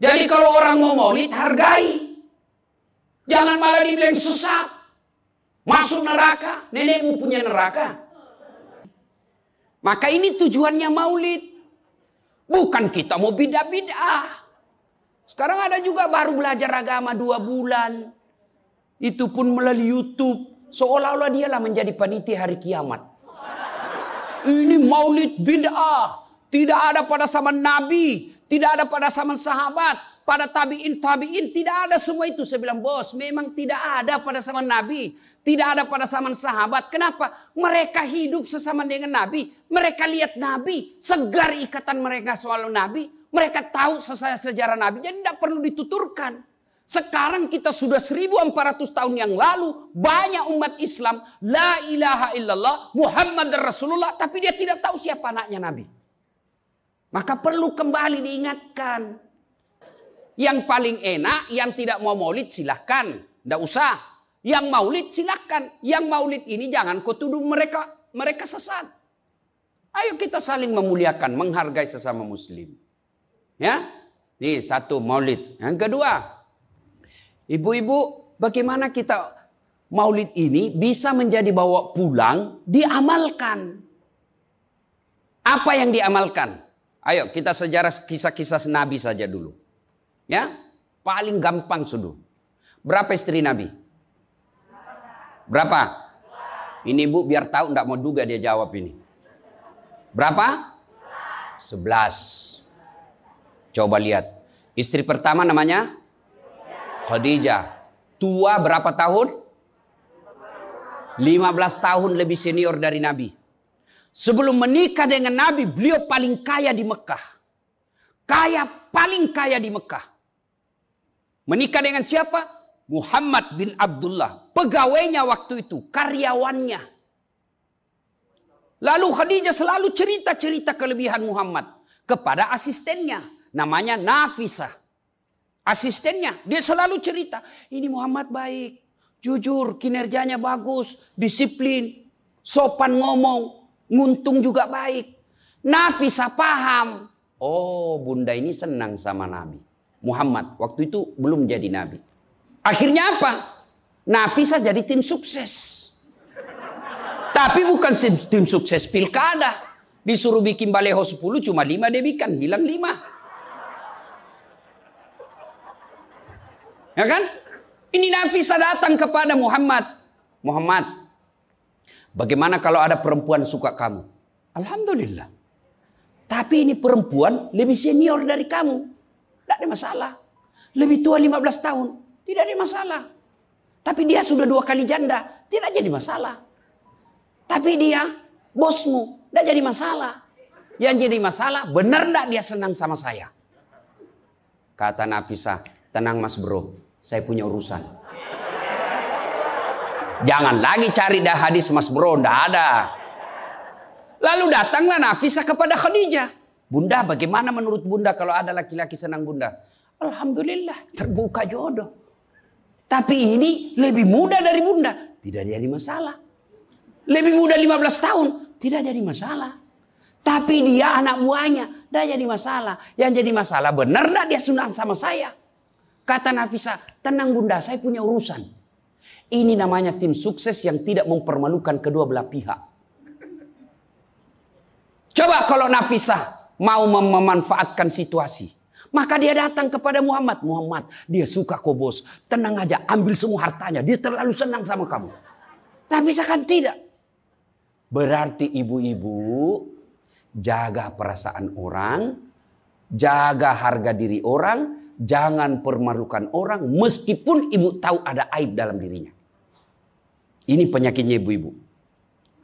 Jadi kalau orang mau maulid, hargai. Jangan malah dibilang sesat. Masuk neraka, nenekmu punya neraka. Maka ini tujuannya maulid. Bukan kita mau bid'ah-bid'ah. Sekarang ada juga baru belajar agama 2 bulan. Itu pun melalui YouTube. Seolah-olah dialah menjadi panitia hari kiamat. Ini maulid bid'ah. Tidak ada pada zaman Nabi. Tidak ada pada zaman sahabat. Pada tabi'in, tidak ada semua itu. Saya bilang, bos, memang tidak ada pada zaman Nabi. Tidak ada pada zaman sahabat. Kenapa? Mereka hidup sesama dengan Nabi. Mereka lihat Nabi. Segar ikatan mereka soal Nabi. Mereka tahu sejarah Nabi. Jadi tidak perlu dituturkan. Sekarang kita sudah 1400 tahun yang lalu. Banyak umat Islam. La ilaha illallah. Muhammad Rasulullah. Tapi dia tidak tahu siapa anaknya Nabi. Maka perlu kembali diingatkan. Yang paling enak, yang tidak mau maulid silahkan. Tidak usah. Yang maulid silahkan. Yang maulid ini jangan kau tuduh mereka sesat. Ayo kita saling memuliakan, menghargai sesama muslim. Ya, ini satu maulid. Yang kedua, ibu-ibu, bagaimana kita maulid ini bisa menjadi bawa pulang, diamalkan. Apa yang diamalkan? Ayo kita sejarah kisah-kisah Nabi saja dulu. Ya, paling gampang sudah. Berapa istri Nabi? Berapa? Ini ibu biar tahu, enggak mau duga dia jawab ini. Berapa? 11. Coba lihat. Istri pertama namanya Khadijah. Tua berapa tahun? 15 tahun lebih senior dari Nabi. Sebelum menikah dengan Nabi, beliau paling kaya di Mekah. Paling kaya di Mekah. Menikah dengan siapa? Muhammad bin Abdullah. Pegawainya waktu itu, karyawannya. Lalu Khadijah selalu cerita-cerita kelebihan Muhammad kepada asistennya. Namanya Nafisah. Asistennya, dia selalu cerita. Ini Muhammad baik, jujur, kinerjanya bagus, disiplin, sopan ngomong, nguntung juga baik. Nafisah paham. Oh, bunda ini senang sama Nabi. Muhammad waktu itu belum jadi Nabi. Akhirnya apa? Nafisah jadi tim sukses. Tapi bukan tim sukses pilkada. Disuruh bikin baleho 10, cuma 5 dia bikin. Hilang 5. Ya kan? Ini Nafisah datang kepada Muhammad. Muhammad, bagaimana kalau ada perempuan suka kamu? Alhamdulillah. Tapi ini perempuan lebih senior dari kamu. Tidak ada masalah. Lebih tua 15 tahun. Tidak ada masalah. Tapi dia sudah 2 kali janda. Tidak jadi masalah. Tapi dia bosmu. Tidak jadi masalah. Yang jadi masalah, benar tidak dia senang sama saya? Kata Nafisah, tenang mas bro. Saya punya urusan. Jangan lagi cari dah hadis mas bro. Tidak ada. Lalu datanglah Nafisah kepada Khadijah. Bunda, bagaimana menurut bunda kalau ada laki-laki senang bunda? Alhamdulillah, terbuka jodoh. Tapi ini lebih muda dari bunda. Tidak jadi masalah. Lebih muda 15 tahun. Tidak jadi masalah. Tapi dia anak buahnya. Tidak jadi masalah. Yang jadi masalah, benar tidak dia senang sama saya? Kata Nafisah, tenang bunda, saya punya urusan. Ini namanya tim sukses yang tidak mempermalukan kedua belah pihak. Coba kalau Nafisah mau memanfaatkan situasi. Maka dia datang kepada Muhammad. Muhammad, dia suka kok bos. Tenang aja, ambil semua hartanya. Dia terlalu senang sama kamu. Tapi kan tidak. Berarti ibu-ibu jaga perasaan orang. Jaga harga diri orang. Jangan permalukan orang. Meskipun ibu tahu ada aib dalam dirinya. Ini penyakitnya ibu-ibu.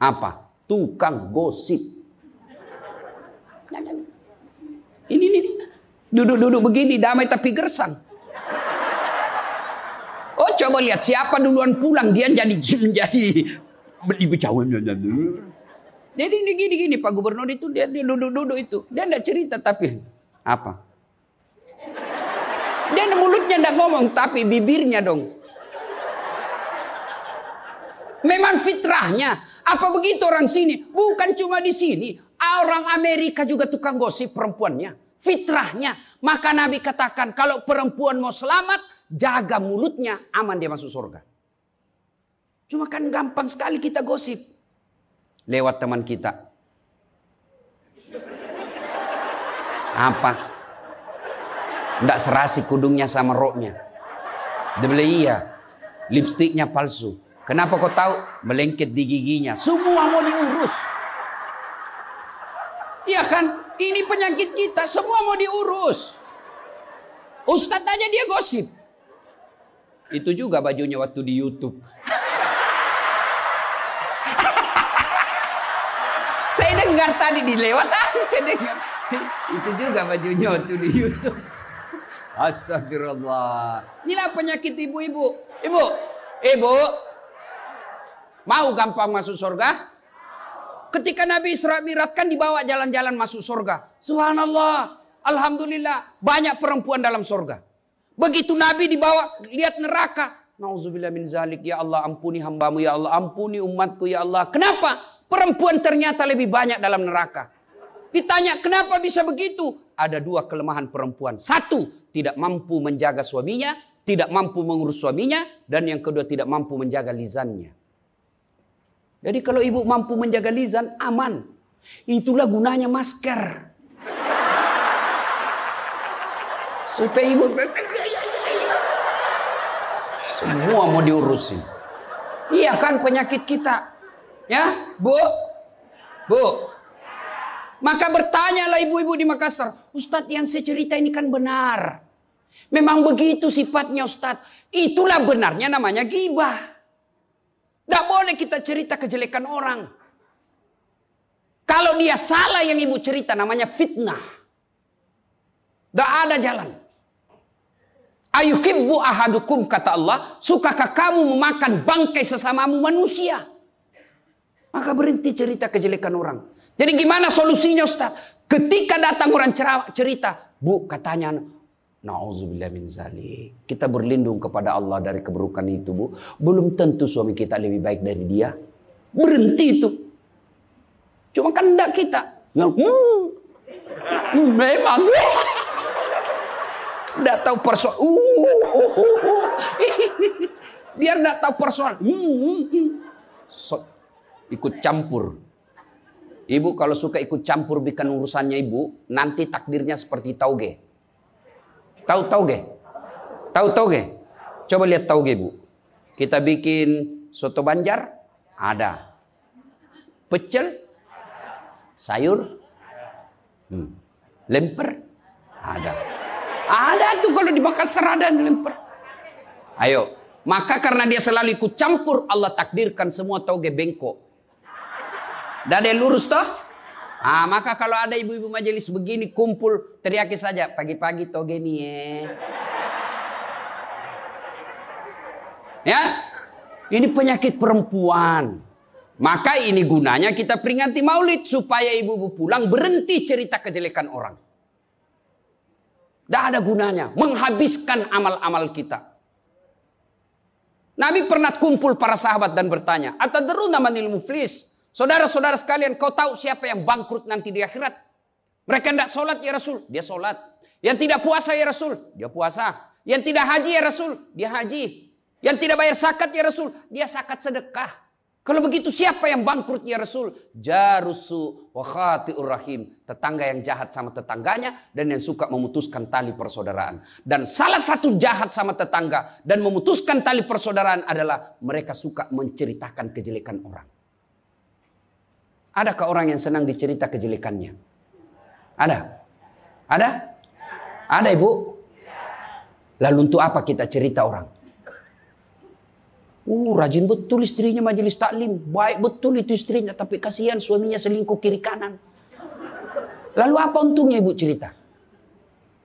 Apa? Tukang gosip. Ini. Duduk-duduk begini, damai tapi gersang. Oh, coba lihat siapa duluan pulang, dia jadi ibu cawan. Jadi ini gini Pak Gubernur itu dia duduk-duduk itu. Dia enggak cerita tapi apa? Dia mulutnya enggak ngomong tapi bibirnya dong. Memang fitrahnya. Apa begitu orang sini? Bukan cuma di sini. Orang Amerika juga tukang gosip perempuannya. fitrahnya. Maka Nabi katakan kalau perempuan mau selamat, jaga mulutnya, aman dia masuk surga. Cuma kan gampang sekali kita gosip. Lewat teman kita. Apa? Nggak serasi kudungnya sama roknya. Dia bilang iya. Lipstiknya palsu. Kenapa kau tahu? Melengket di giginya. Semua mau diurus. Iya kan? Ini penyakit kita. Semua mau diurus. Ustadz aja dia gosip. Itu juga bajunya waktu di YouTube. Saya dengar tadi dilewat. Saya dengar. Itu juga bajunya waktu di YouTube. Astagfirullah. Inilah penyakit ibu-ibu. Ibu. Mau gampang masuk surga? Ketika Nabi Isra Mi'raj kan dibawa jalan-jalan masuk surga. Subhanallah. Alhamdulillah. Banyak perempuan dalam surga. Begitu Nabi dibawa lihat neraka. Nauzubillah min zalik. Ya Allah ampuni hambamu. Ya Allah ampuni umatku. Ya Allah. Kenapa? Perempuan ternyata lebih banyak dalam neraka. Ditanya kenapa bisa begitu? Ada dua kelemahan perempuan. Satu, tidak mampu menjaga suaminya. Tidak mampu mengurus suaminya. Dan yang kedua tidak mampu menjaga lisannya. Jadi kalau ibu mampu menjaga lisan, aman. Itulah gunanya masker. Supaya ibu semua mau diurusin. Iya kan penyakit kita. Ya, Bu. Maka bertanyalah ibu-ibu di Makassar. Ustadz yang saya cerita ini kan benar. Memang begitu sifatnya Ustadz. Itulah benarnya namanya ghibah. Tidak boleh kita cerita kejelekan orang. Kalau dia salah yang ibu cerita namanya fitnah. Tidak ada jalan. Ayuhibbu ahadukum kata Allah. Sukakah kamu memakan bangkai sesamamu manusia? Maka berhenti cerita kejelekan orang. Jadi gimana solusinya Ustaz? Ketika datang orang cerita. Bu katanya. Na'udzubillah min zalik. Kita berlindung kepada Allah dari keburukan itu, Bu. Belum tentu suami kita lebih baik dari dia. Berhenti itu. Cuma kan enggak kita. Memang. Enggak tahu persoalan. Biar enggak tahu persoalan. Ikut campur. Ibu kalau suka ikut campur bikin urusannya ibu, nanti takdirnya seperti tauge. Tahu tauge? Tahu tauge? Coba lihat tauge, Bu. Kita bikin soto Banjar, ada. Pecel, sayur, lemper, ada. Ada tuh kalau di Makassar ada lemper. Ayo, maka karena dia selalu ikut campur, Allah takdirkan semua tauge bengkok. Dan ada lurus toh? Maka kalau ada ibu-ibu majelis begini kumpul, teriaki saja pagi-pagi toge nih ya. Ini penyakit perempuan. Maka ini gunanya kita peringati maulid supaya ibu-ibu pulang berhenti cerita kejelekan orang. Tidak ada gunanya menghabiskan amal-amal kita. Nabi pernah kumpul para sahabat dan bertanya, "Atadruna manil muflis?" Saudara-saudara sekalian, kau tahu siapa yang bangkrut nanti di akhirat? Mereka tidak sholat ya Rasul, dia sholat. Yang tidak puasa ya Rasul, dia puasa. Yang tidak haji ya Rasul, dia haji. Yang tidak bayar zakat ya Rasul, dia zakat sedekah. Kalau begitu siapa yang bangkrut ya Rasul? Jarusu wa khati'ur rahim. Tetangga yang jahat sama tetangganya dan yang suka memutuskan tali persaudaraan. Dan salah satu jahat sama tetangga dan memutuskan tali persaudaraan adalah mereka suka menceritakan kejelekan orang. Adakah orang yang senang dicerita kejelekannya? Ada? Ada? Ada ibu? Lalu untuk apa kita cerita orang? Rajin betul istrinya majelis taklim. Baik betul itu istrinya. Tapi kasihan suaminya selingkuh kiri kanan. Lalu apa untungnya ibu cerita?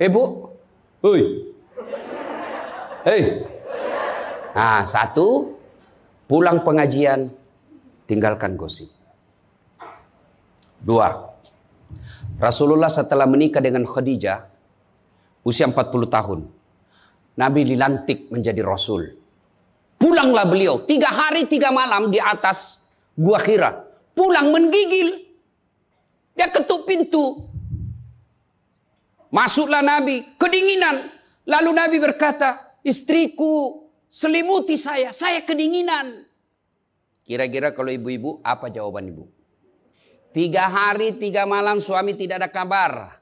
Bu? Hei. Satu. Pulang pengajian. Tinggalkan gosip. 2. Rasulullah setelah menikah dengan Khadijah. Usia 40 tahun. Nabi dilantik menjadi Rasul. Pulanglah beliau 3 hari 3 malam di atas Gua Hira. Pulang menggigil. Dia ketuk pintu. Masuklah Nabi, kedinginan. Lalu Nabi berkata, istriku selimuti saya kedinginan. Kira-kira kalau ibu-ibu, apa jawaban ibu? 3 hari 3 malam suami tidak ada kabar.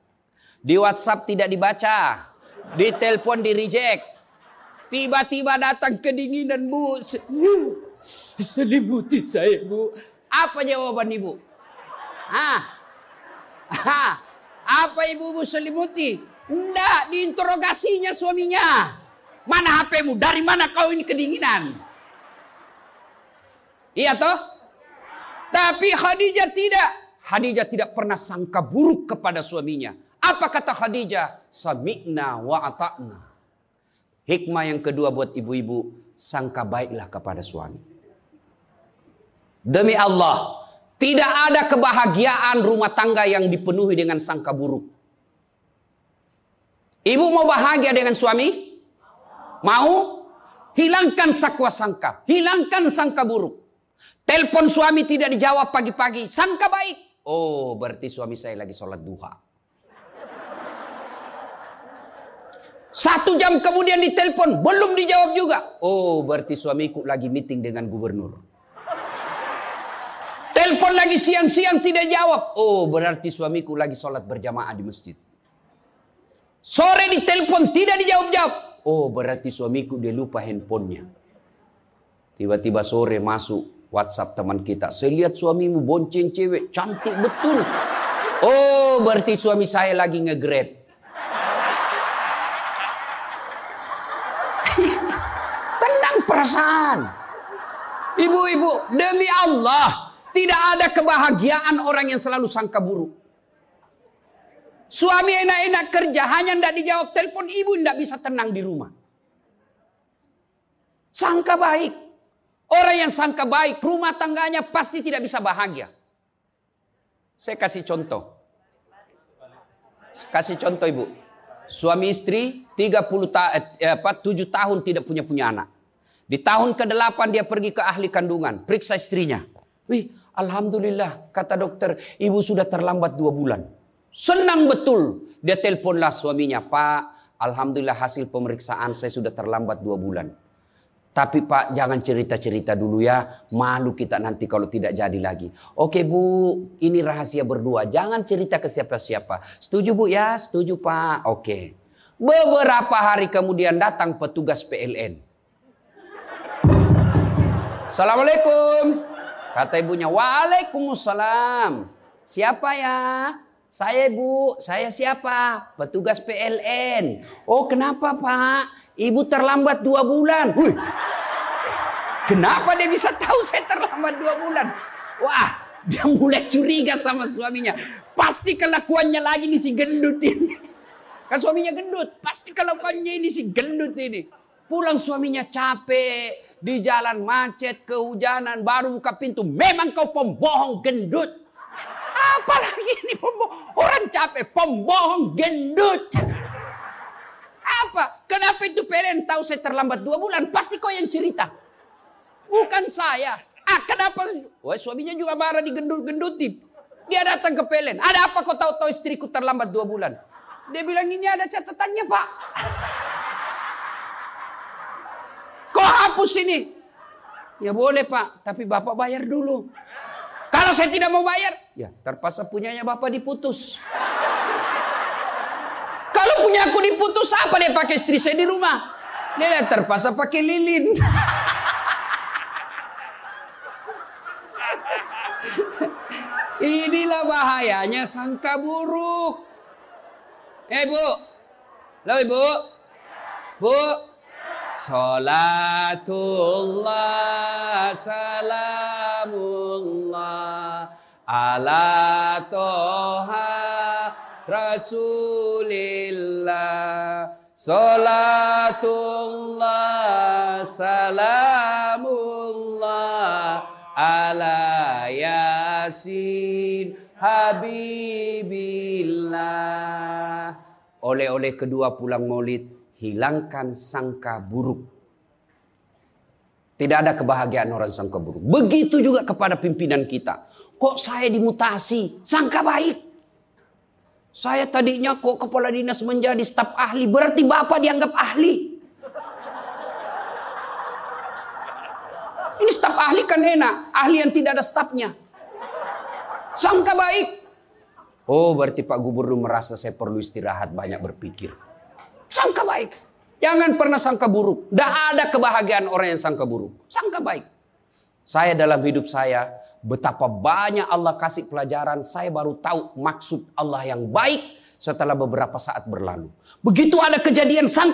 Di WhatsApp tidak dibaca. Di telepon di reject. Tiba-tiba datang kedinginan, Bu. Selimuti saya, Bu. Apa jawaban ibu? Apa ibu selimuti? Enggak, diinterogasinya suaminya. Mana HP-mu? Dari mana kau ini kedinginan? Iya toh? Tapi Khadijah tidak. Khadijah tidak pernah sangka buruk kepada suaminya. Apa kata Khadijah? Sami'na wa ata'na. Hikmah yang kedua buat ibu-ibu, sangka baiklah kepada suami. Demi Allah, tidak ada kebahagiaan rumah tangga yang dipenuhi dengan sangka buruk. Ibu mau bahagia dengan suami? Mau? Hilangkan sakwa sangka, hilangkan sangka buruk. Telepon suami tidak dijawab pagi-pagi, sangka baik. Oh, berarti suami saya lagi sholat duha. 1 jam kemudian ditelepon, belum dijawab juga. Oh, berarti suamiku lagi meeting dengan gubernur. Telepon lagi siang-siang tidak jawab. Oh, berarti suamiku lagi sholat berjamaah di masjid. Sore ditelepon tidak dijawab-jawab. Oh, berarti suamiku dia lupa handphonenya. Tiba-tiba sore masuk WhatsApp teman kita. Saya lihat suamimu bonceng cewek. Cantik betul. Oh, berarti suami saya lagi nge-grab. Tenang perasaan. Ibu-ibu, demi Allah. Tidak ada kebahagiaan orang yang selalu sangka buruk. Suami enak-enak kerja. Hanya tidak dijawab telepon. Ibu tidak bisa tenang di rumah. Sangka baik. Orang yang sangka baik, rumah tangganya pasti tidak bisa bahagia. Saya kasih contoh. Kasih contoh ibu. Suami istri 7 tahun tidak punya anak. Di tahun ke-8 dia pergi ke ahli kandungan. Periksa istrinya. Wih, alhamdulillah kata dokter, ibu sudah terlambat 2 bulan. Senang betul. Dia teleponlah suaminya. Pak, alhamdulillah hasil pemeriksaan saya sudah terlambat 2 bulan. Tapi Pak, jangan cerita-cerita dulu ya. Malu kita nanti kalau tidak jadi lagi. Oke Bu, ini rahasia berdua. Jangan cerita ke siapa-siapa. Setuju Bu ya? Setuju Pak. Oke. Beberapa hari kemudian datang petugas PLN. Assalamualaikum. Kata ibunya, waalaikumsalam. Siapa ya? Saya Bu, saya siapa? Petugas PLN. Oh kenapa Pak? Ibu terlambat 2 bulan. Wih. Kenapa dia bisa tahu saya terlambat 2 bulan? Wah, dia mulai curiga sama suaminya. Pasti kelakuannya lagi nih si gendut ini. Kan suaminya gendut. Pasti kelakuannya ini si gendut ini. Pulang suaminya capek. Di jalan macet, kehujanan. Baru buka pintu. Memang kau pembohong gendut. Apalagi ini pembohong. Orang capek. Pembohong gendut. Apa? Kenapa itu PLN tahu saya terlambat 2 bulan? Pasti kau yang cerita. Bukan saya. Kenapa? Wah, suaminya juga marah digendut-gendutin. Dia datang ke PLN. Ada apa kau tahu istriku terlambat 2 bulan? Dia bilang ini ada catatannya Pak. Kau hapus ini. Ya boleh Pak. Tapi Bapak bayar dulu. Kalau saya tidak mau bayar. Ya terpaksa punyanya Bapak diputus. Kalau punya aku diputus, apa dia pakai istri saya di rumah? Dia terpaksa pakai lilin. Inilah bahayanya sangka buruk. Bu. Halo Ibu. Bu. Salatullah salamullah ala toha Rasulillah, salatullah, salamullah, ala yasin habibillah. Oleh-oleh kedua pulang maulid, hilangkan sangka buruk. Tidak ada kebahagiaan orang sangka buruk. Begitu juga kepada pimpinan kita. Kok saya dimutasi? Sangka baik. Saya tadinya kok kepala dinas menjadi staf ahli, berarti Bapak dianggap ahli. Ini staf ahli kan enak, ahli yang tidak ada stafnya. Sangka baik. Oh, berarti Pak Gubernur merasa saya perlu istirahat, banyak berpikir. Sangka baik. Jangan pernah sangka buruk. Tidak ada kebahagiaan orang yang sangka buruk. Sangka baik. Saya dalam hidup saya, betapa banyak Allah kasih pelajaran, saya baru tahu maksud Allah yang baik setelah beberapa saat berlalu. Begitu ada kejadian sangka